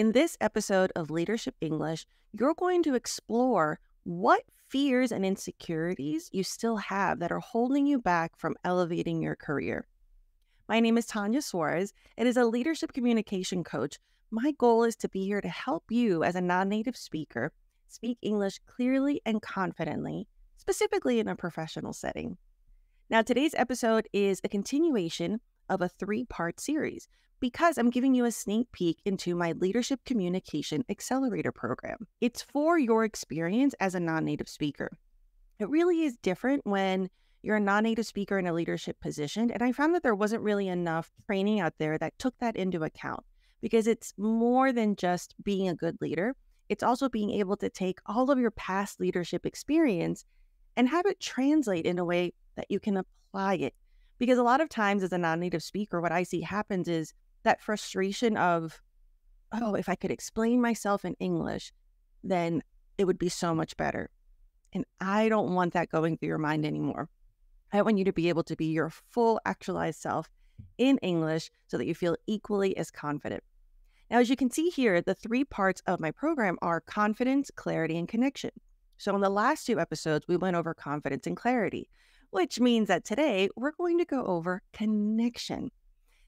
In this episode of Leadership English, you're going to explore what fears and insecurities you still have that are holding you back from elevating your career. My name is Tanya Suarez, and as a leadership communication coach, my goal is to be here to help you as a non-native speaker speak English clearly and confidently, specifically in a professional setting. Now, today's episode is a continuation of a three-part series because I'm giving you a sneak peek into my Leadership Communication Accelerator program. It's for your experience as a non-native speaker. It really is different when you're a non-native speaker in a leadership position, and I found that there wasn't really enough training out there that took that into account because it's more than just being a good leader. It's also being able to take all of your past leadership experience and have it translate in a way that you can apply it. Because a lot of times as a non-native speaker, what I see happens is that frustration of, oh, if I could explain myself in English, then it would be so much better. And I don't want that going through your mind anymore. I want you to be able to be your full actualized self in English so that you feel equally as confident. Now, as you can see here, the three parts of my program are confidence, clarity, and connection. So in the last two episodes, we went over confidence and clarity, which means that today we're going to go over connection.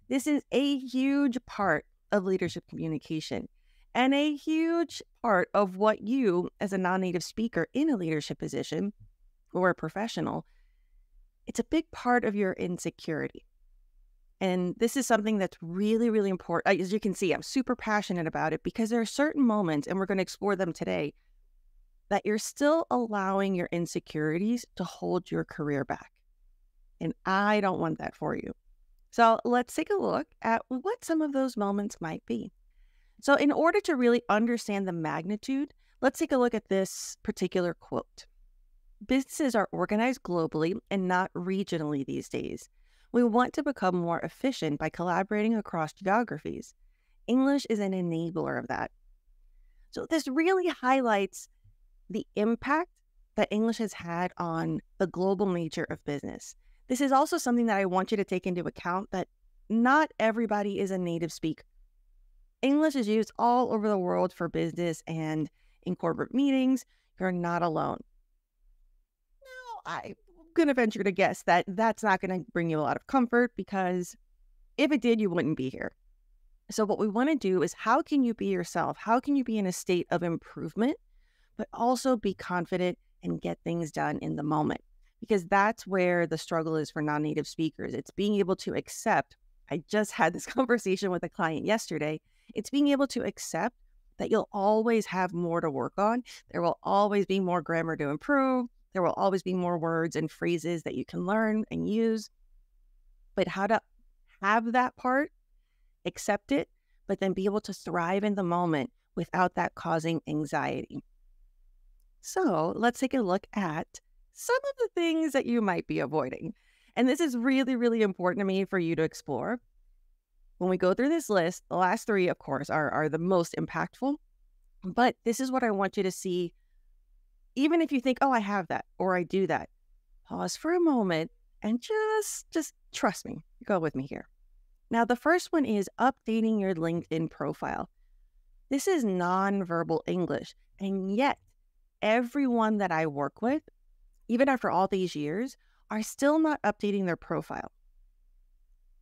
This is a huge part of leadership communication and a huge part of what you, as a non-native speaker in a leadership position or a professional, it's a big part of your insecurity. And this is something that's really, really important. As you can see, I'm super passionate about it because there are certain moments, and we're going to explore them today, that you're still allowing your insecurities to hold your career back. And I don't want that for you. So let's take a look at what some of those moments might be. So in order to really understand the magnitude, let's take a look at this particular quote. Businesses are organized globally and not regionally these days. We want to become more efficient by collaborating across geographies. English is an enabler of that. So this really highlights the impact that English has had on the global nature of business. This is also something that I want you to take into account, that not everybody is a native speaker. English is used all over the world for business and in corporate meetings. You're not alone. Now, I'm going to venture to guess that that's not going to bring you a lot of comfort because if it did, you wouldn't be here. So what we want to do is, how can you be yourself? How can you be in a state of improvement, but also be confident and get things done in the moment? Because that's where the struggle is for non-native speakers. It's being able to accept. I just had this conversation with a client yesterday. It's being able to accept that you'll always have more to work on. There will always be more grammar to improve. There will always be more words and phrases that you can learn and use. But how to have that part, accept it, but then be able to thrive in the moment without that causing anxiety. So let's take a look at some of the things that you might be avoiding. And this is really, really important to me for you to explore. When we go through this list, the last three, of course, are the most impactful. But this is what I want you to see. Even if you think, oh, I have that or I do that, pause for a moment and just trust me. Go with me here. Now, the first one is updating your LinkedIn profile. This is nonverbal English. And yet, everyone that I work with, even after all these years, are still not updating their profile.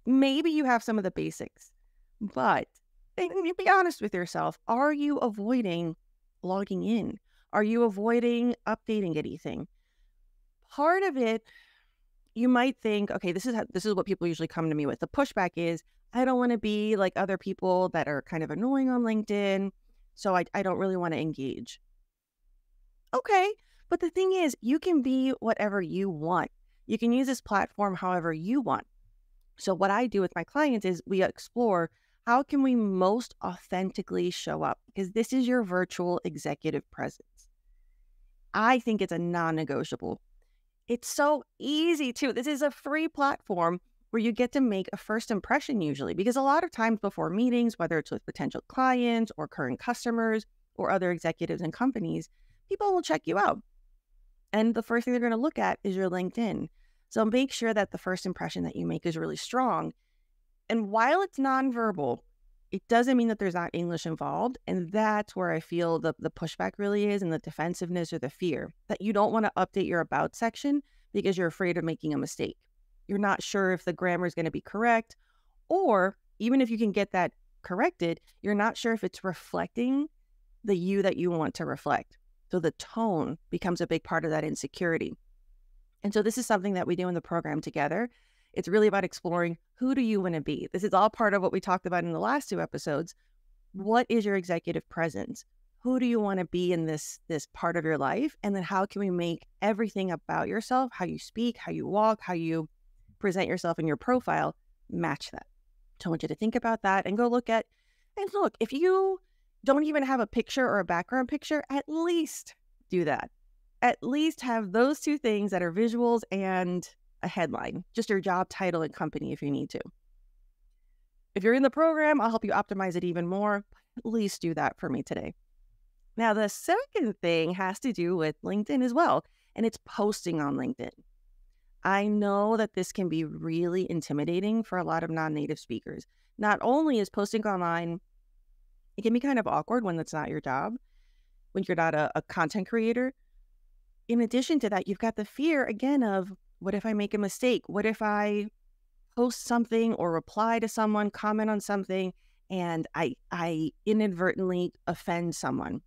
Maybe you have some of the basics, but be honest with yourself. Are you avoiding logging in? Are you avoiding updating anything? Part of it, you might think, okay, this is what people usually come to me with. The pushback is, I don't want to be like other people that are kind of annoying on LinkedIn, so I don't really want to engage. Okay, but the thing is, you can be whatever you want. You can use this platform however you want. So what I do with my clients is we explore, how can we most authentically show up? Because this is your virtual executive presence. I think it's a non-negotiable. It's so easy too. This is a free platform where you get to make a first impression usually, because a lot of times before meetings, whether it's with potential clients or current customers or other executives and companies, people will check you out. And the first thing they're going to look at is your LinkedIn. So make sure that the first impression that you make is really strong. And while it's nonverbal, it doesn't mean that there's not English involved. And that's where I feel the pushback really is, and the defensiveness or the fear that you don't want to update your about section because you're afraid of making a mistake. You're not sure if the grammar is going to be correct, or even if you can get that corrected, you're not sure if it's reflecting the you that you want to reflect. So the tone becomes a big part of that insecurity. And so this is something that we do in the program together. It's really about exploring, who do you want to be? This is all part of what we talked about in the last 2 episodes. What is your executive presence? Who do you want to be in this part of your life? And then how can we make everything about yourself, how you speak, how you walk, how you present yourself in your profile, match that? So I want you to think about that and go look, if you don't even have a picture or a background picture, at least do that. At least have those 2 things that are visuals and a headline, just your job title and company if you need to. If you're in the program, I'll help you optimize it even more. At least do that for me today. Now, the second thing has to do with LinkedIn as well, and it's posting on LinkedIn. I know that this can be really intimidating for a lot of non-native speakers. Not only is posting online, it can be kind of awkward when that's not your job, when you're not a content creator. In addition to that, you've got the fear again of, what if I make a mistake? What if I post something or reply to someone, comment on something, and I inadvertently offend someone?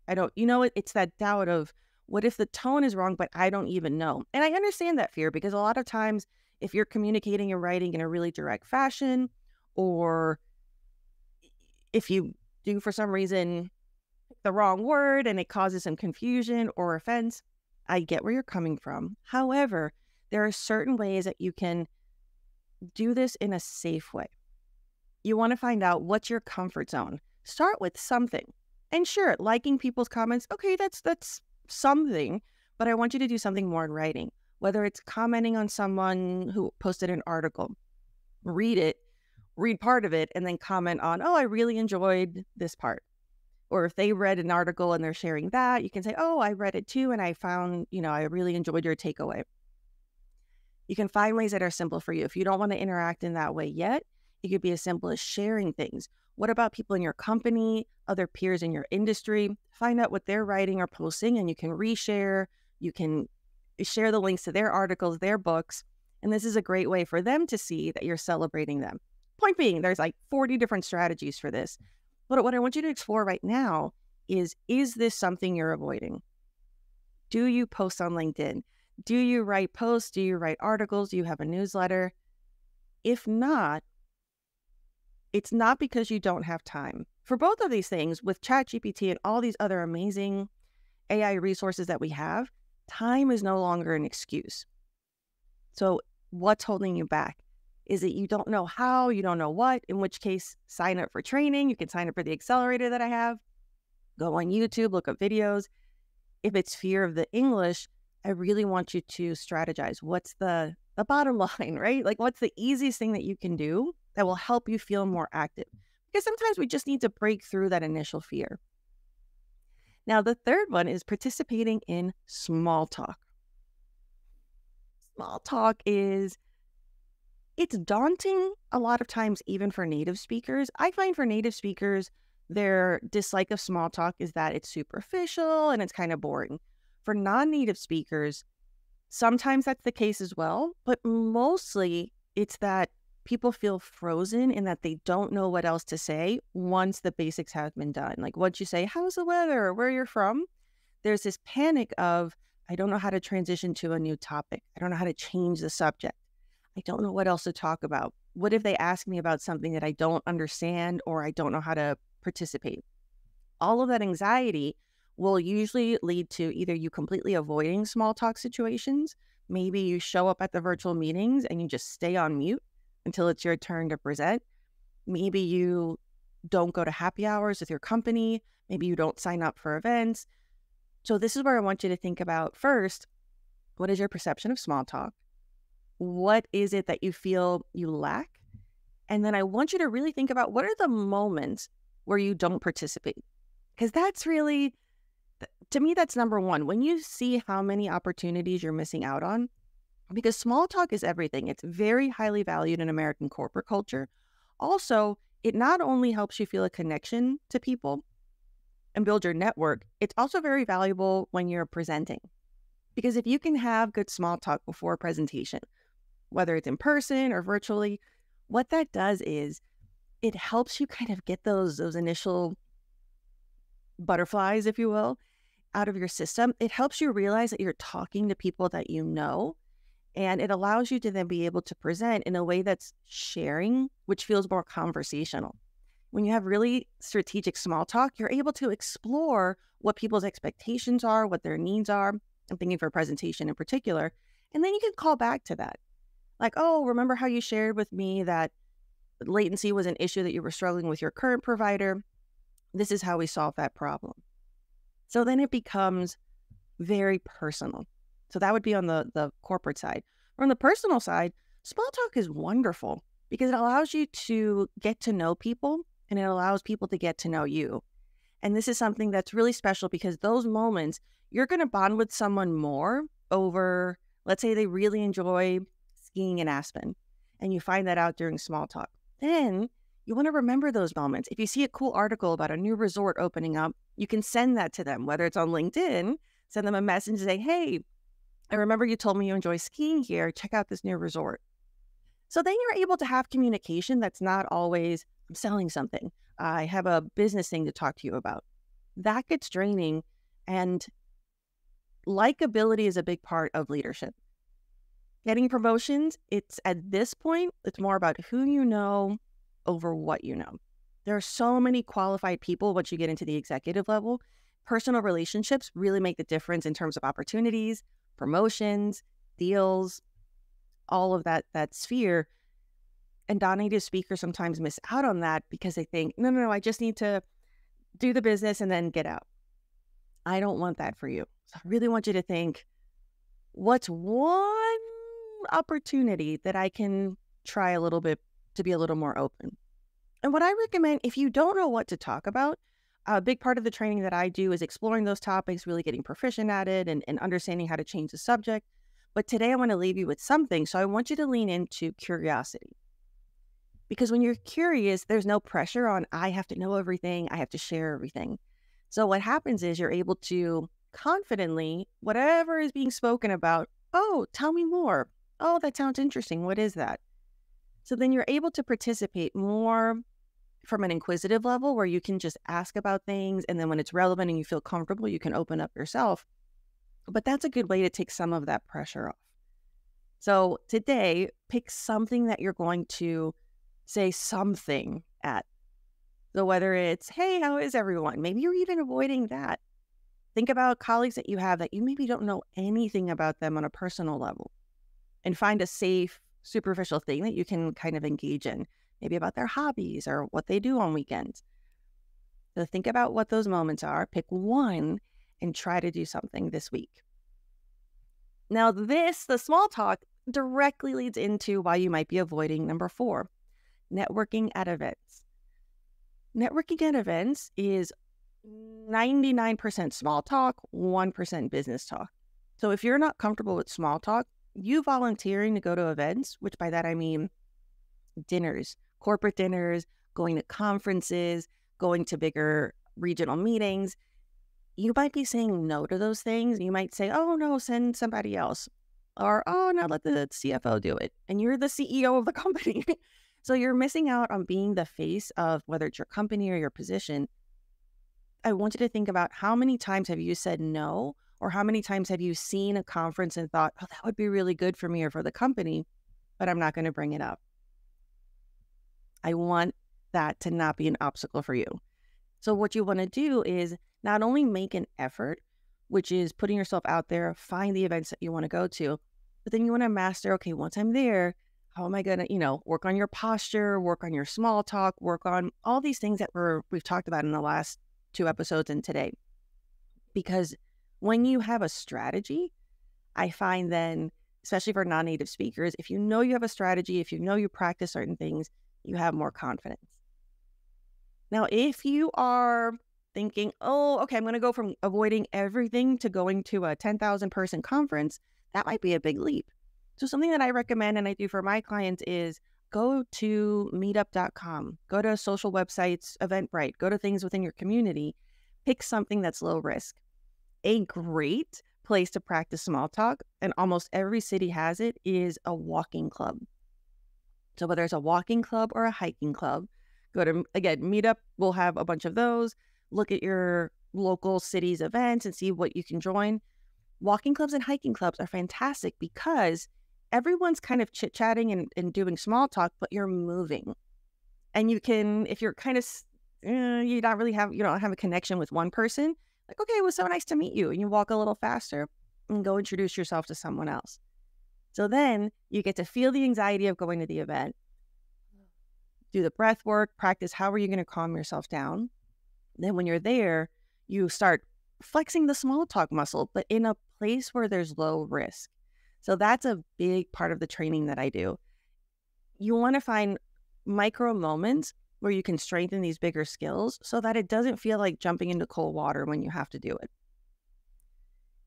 It's that doubt of, what if the tone is wrong, but I don't even know? And I understand that fear, because a lot of times if you're communicating and writing in a really direct fashion, or if you do for some reason the wrong word and it causes some confusion or offense, I get where you're coming from. However, there are certain ways that you can do this in a safe way. You want to find out what's your comfort zone. Start with something. And sure, liking people's comments, okay, that's something, but I want you to do something more in writing. Whether it's commenting on someone who posted an article, read part of it, and then comment on, oh, I really enjoyed this part. Or if they read an article and they're sharing that, you can say, oh, I read it too, and I found, I really enjoyed your takeaway. You can find ways that are simple for you. If you don't want to interact in that way yet, it could be as simple as sharing things. What about people in your company, other peers in your industry? Find out what they're writing or posting, and you can reshare. You can share the links to their articles, their books, and this is a great way for them to see that you're celebrating them. Point being, there's like 40 different strategies for this. But what I want you to explore right now is this something you're avoiding? Do you post on LinkedIn? Do you write posts? Do you write articles? Do you have a newsletter? If not, it's not because you don't have time. For both of these things, with ChatGPT and all these other amazing AI resources that we have, time is no longer an excuse. So what's holding you back? Is it you don't know how, you don't know what, in which case sign up for training. You can sign up for the accelerator that I have. Go on YouTube, look up videos. If it's fear of the English, I really want you to strategize. What's the bottom line, right? Like, what's the easiest thing that you can do that will help you feel more active? Because sometimes we just need to break through that initial fear. Now, the third one is participating in small talk. Small talk it's daunting a lot of times, even for native speakers. I find for native speakers, their dislike of small talk is that it's superficial and it's kind of boring. For non-native speakers, sometimes that's the case as well, but mostly it's that people feel frozen in that they don't know what else to say once the basics have been done. Like, once you say, how's the weather, or where you're from, there's this panic of, I don't know how to transition to a new topic. I don't know how to change the subject. I don't know what else to talk about. What if they ask me about something that I don't understand, or I don't know how to participate? All of that anxiety will usually lead to either you completely avoiding small talk situations. Maybe you show up at the virtual meetings and you just stay on mute until it's your turn to present. Maybe you don't go to happy hours with your company. Maybe you don't sign up for events. So this is where I want you to think about first, what is your perception of small talk? What is it that you feel you lack? And then I want you to really think about, what are the moments where you don't participate? Because that's really, to me, that's number one. When you see how many opportunities you're missing out on, because small talk is everything. It's very highly valued in American corporate culture. Also, it not only helps you feel a connection to people and build your network, it's also very valuable when you're presenting. Because if you can have good small talk before a presentation, whether it's in person or virtually, what that does is it helps you kind of get those initial butterflies, if you will, out of your system. It helps you realize that you're talking to people that you know, and it allows you to then be able to present in a way that's sharing, which feels more conversational. When you have really strategic small talk, you're able to explore what people's expectations are, what their needs are. I'm thinking for a presentation in particular. And then you can call back to that. Like, oh, remember how you shared with me that latency was an issue that you were struggling with your current provider? This is how we solve that problem. So then it becomes very personal. So that would be on the corporate side. Or on the personal side, small talk is wonderful because it allows you to get to know people and it allows people to get to know you. And this is something that's really special because those moments, you're going to bond with someone more over, let's say they really enjoy skiing in Aspen, and you find that out during small talk. Then you want to remember those moments. If you see a cool article about a new resort opening up, you can send that to them, whether it's on LinkedIn, send them a message and say, hey, I remember you told me you enjoy skiing here. Check out this new resort. So then you're able to have communication that's not always, I'm selling something. I have a business thing to talk to you about. That gets draining, and likability is a big part of leadership. Getting promotions, it's at this point, it's more about who you know over what you know. There are so many qualified people once you get into the executive level. Personal relationships really make the difference in terms of opportunities, promotions, deals, all of that sphere. And non-native speakers sometimes miss out on that because they think, no, I just need to do the business and then get out. I don't want that for you. So I really want you to think, what's one opportunity that I can try a little bit to be a little more open? And what I recommend, if you don't know what to talk about, a big part of the training that I do is exploring those topics, really getting proficient at it and understanding how to change the subject. But today I want to leave you with something. So I want you to lean into curiosity. Because when you're curious, there's no pressure on, I have to know everything, I have to share everything. So what happens is you're able to confidently, whatever is being spoken about, oh, tell me more. Oh, that sounds interesting. What is that? So then you're able to participate more from an inquisitive level where you can just ask about things. And then when it's relevant and you feel comfortable, you can open up yourself. But that's a good way to take some of that pressure off. So today, pick something that you're going to say something at. So whether it's, hey, how is everyone? Maybe you're even avoiding that. Think about colleagues that you have that you maybe don't know anything about them on a personal level, and find a safe, superficial thing that you can kind of engage in, maybe about their hobbies or what they do on weekends. So think about what those moments are, pick one, and try to do something this week. Now the small talk directly leads into why you might be avoiding number 4, networking at events. Networking at events is 99% small talk, 1% business talk. So if you're not comfortable with small talk, you volunteering to go to events, which by that I mean dinners, corporate dinners, going to conferences, going to bigger regional meetings, you might be saying no to those things. You might say, oh no, send somebody else. Or, oh no, let the CFO do it. And you're the CEO of the company. So you're missing out on being the face of whether it's your company or your position. I want you to think about how many times have you said no, or how many times have you seen a conference and thought, oh, that would be really good for me or for the company, but I'm not going to bring it up. I want that to not be an obstacle for you. So what you want to do is not only make an effort, which is putting yourself out there, find the events that you want to go to, but then you want to master, okay, once I'm there, how am I going to, work on your posture, work on your small talk, work on all these things that we've talked about in the last 2 episodes and today. Because when you have a strategy, I find then, especially for non-native speakers, if you know you have a strategy, if you know you practice certain things, you have more confidence. Now, if you are thinking, oh, okay, I'm going to go from avoiding everything to going to a 10,000 person conference, that might be a big leap. So something that I recommend and I do for my clients is go to meetup.com, go to social websites, Eventbrite, go to things within your community, pick something that's low risk. A great place to practice small talk, and almost every city has it, is a walking club. So whether it's a walking club or a hiking club, go to, again, Meetup will have a bunch of those. Look at your local city's events and see what you can join. Walking clubs and hiking clubs are fantastic because everyone's kind of chit-chatting and doing small talk, but you're moving. And you can, if you're kind of, you don't have a connection with one person, like, okay, it was so nice to meet you. And you walk a little faster and go introduce yourself to someone else. So then you get to feel the anxiety of going to the event, do the breath work, practice how are you going to calm yourself down. Then when you're there, you start flexing the small talk muscle, but in a place where there's low risk. So that's a big part of the training that I do. You want to find micro moments where you can strengthen these bigger skills so that it doesn't feel like jumping into cold water when you have to do it.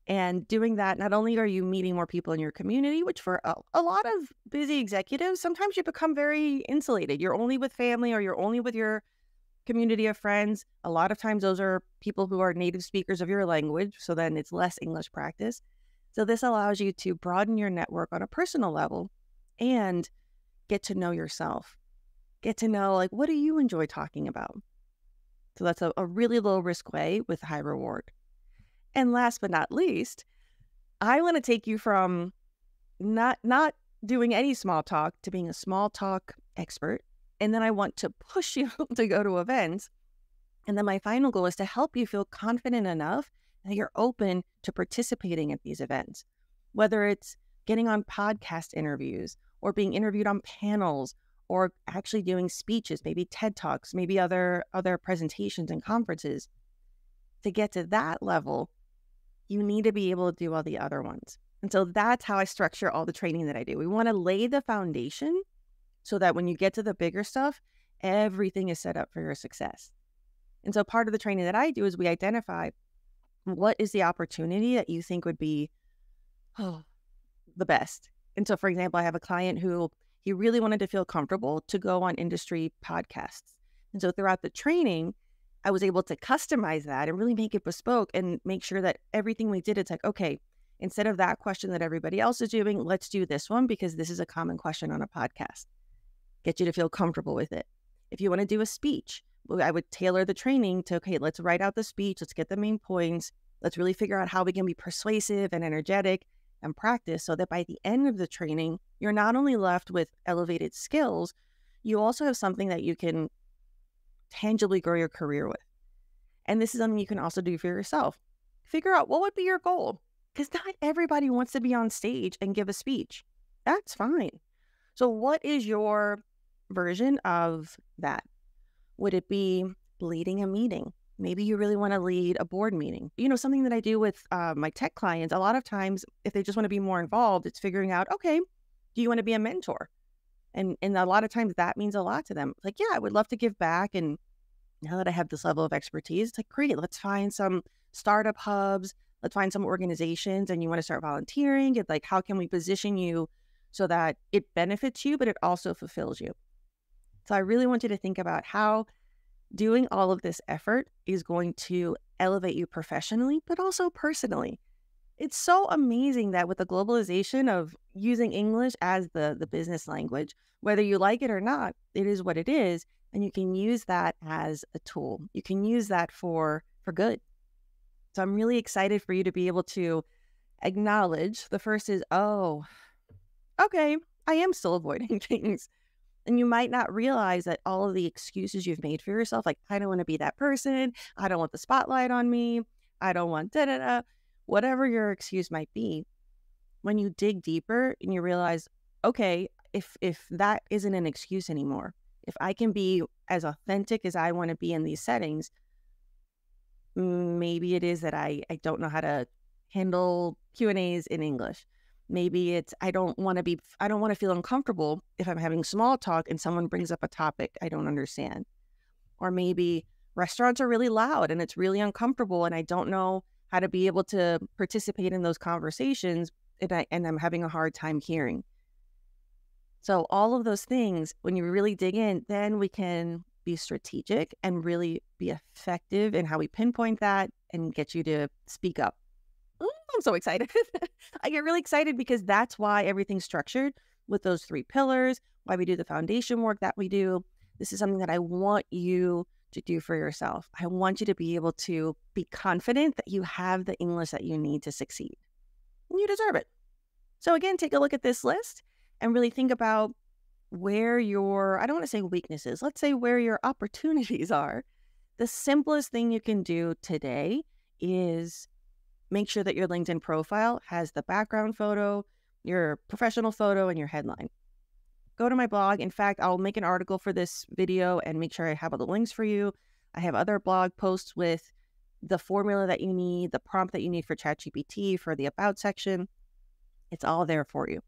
And doing that, not only are you meeting more people in your community, which for a lot of busy executives, sometimes you become very insulated. You're only with family or you're only with your community of friends. A lot of times those are people who are native speakers of your language, so then it's less English practice. So this allows you to broaden your network on a personal level and get to know yourself. Get to know, like, what do you enjoy talking about? So that's a really low risk way with high reward. And last but not least, I want to take you from not doing any small talk to being a small talk expert. And then I want to push you to go to events. And then my final goal is to help you feel confident enough that you're open to participating at these events, whether it's getting on podcast interviews or being interviewed on panels or actually doing speeches, maybe TED Talks, maybe other presentations and conferences. To get to that level, you need to be able to do all the other ones. And so that's how I structure all the training that I do. We want to lay the foundation so that when you get to the bigger stuff, everything is set up for your success. And so part of the training that I do is we identify what is the opportunity that you think would be the best. And so, for example, I have a client who he really wanted to feel comfortable to go on industry podcasts. And so throughout the training, I was able to customize that and really make it bespoke and make sure that everything we did, it's like, okay, instead of that question that everybody else is doing, let's do this one because this is a common question on a podcast. Get you to feel comfortable with it. If you want to do a speech, I would tailor the training to, okay, let's write out the speech. Let's get the main points. Let's really figure out how we can be persuasive and energetic and practice so that by the end of the training, you're not only left with elevated skills, you also have something that you can tangibly grow your career with. And this is something you can also do for yourself. Figure out what would be your goal, because not everybody wants to be on stage and give a speech. That's fine. So what is your version of that? Would it be leading a meeting? Maybe you really want to lead a board meeting. You know, something that I do with my tech clients, a lot of times, if they just want to be more involved, it's figuring out, okay, do you want to be a mentor? And a lot of times that means a lot to them. Like, yeah, I would love to give back. And now that I have this level of expertise, it's like, great, let's find some startup hubs. Let's find some organizations and you want to start volunteering. It's like, how can we position you so that it benefits you, but it also fulfills you? So I really want you to think about how doing all of this effort is going to elevate you professionally, but also personally. It's so amazing that with the globalization of using English as the business language, whether you like it or not, it is what it is. And you can use that as a tool. You can use that for good. So I'm really excited for you to be able to acknowledge the first is, oh, okay, I am still avoiding things. And you might not realize that all of the excuses you've made for yourself, like, I don't want to be that person. I don't want the spotlight on me. I don't want da-da-da. Whatever your excuse might be, when you dig deeper and you realize, okay, if that isn't an excuse anymore, if I can be as authentic as I want to be in these settings, maybe it is that I don't know how to handle Q&As in English. Maybe it's I don't want to feel uncomfortable if I'm having small talk and someone brings up a topic I don't understand. Or maybe restaurants are really loud and it's really uncomfortable and I don't know how to be able to participate in those conversations and I'm having a hard time hearing. So all of those things, when you really dig in, then we can be strategic and really be effective in how we pinpoint that and get you to speak up. Ooh, I'm so excited. I get really excited because that's why everything's structured with those 3 pillars, why we do the foundation work that we do. This is something that I want you to do for yourself. I want you to be able to be confident that you have the English that you need to succeed. And you deserve it. So again, take a look at this list and really think about where your, I don't want to say weaknesses, let's say where your opportunities are. The simplest thing you can do today is make sure that your LinkedIn profile has the background photo, your professional photo, and your headline. Go to my blog. In fact, I'll make an article for this video and make sure I have all the links for you. I have other blog posts with the formula that you need, the prompt that you need for ChatGPT, for the About section. It's all there for you.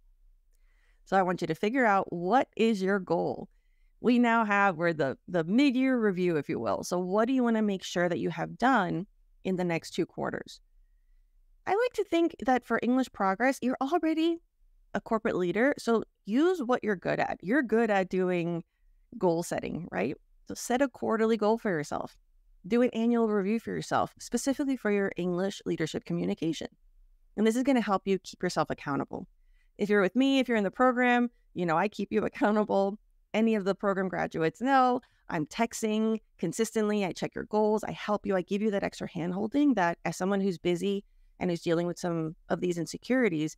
So I want you to figure out, what is your goal? We're the mid-year review, if you will. So what do you want to make sure that you have done in the next 2 quarters? I like to think that for English Progress, you're already a corporate leader. So use what you're good at. You're good at doing goal setting, right? So set a quarterly goal for yourself. Do an annual review for yourself, specifically for your English leadership communication. And this is going to help you keep yourself accountable. If you're with me, if you're in the program, I keep you accountable. Any of the program graduates know I'm texting consistently. I check your goals. I help you. I give you that extra handholding that, as someone who's busy and who's dealing with some of these insecurities,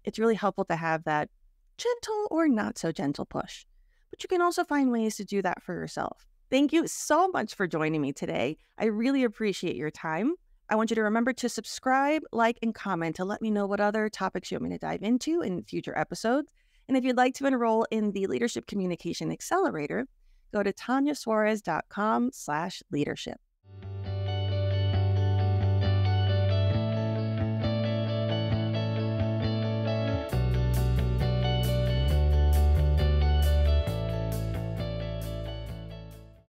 it's really helpful to have that gentle or not so gentle push. But you can also find ways to do that for yourself. Thank you so much for joining me today. I really appreciate your time. I want you to remember to subscribe, like, and comment to let me know what other topics you want me to dive into in future episodes. And if you'd like to enroll in the Leadership Communication Accelerator, go to tanyasuarez.com/leadership.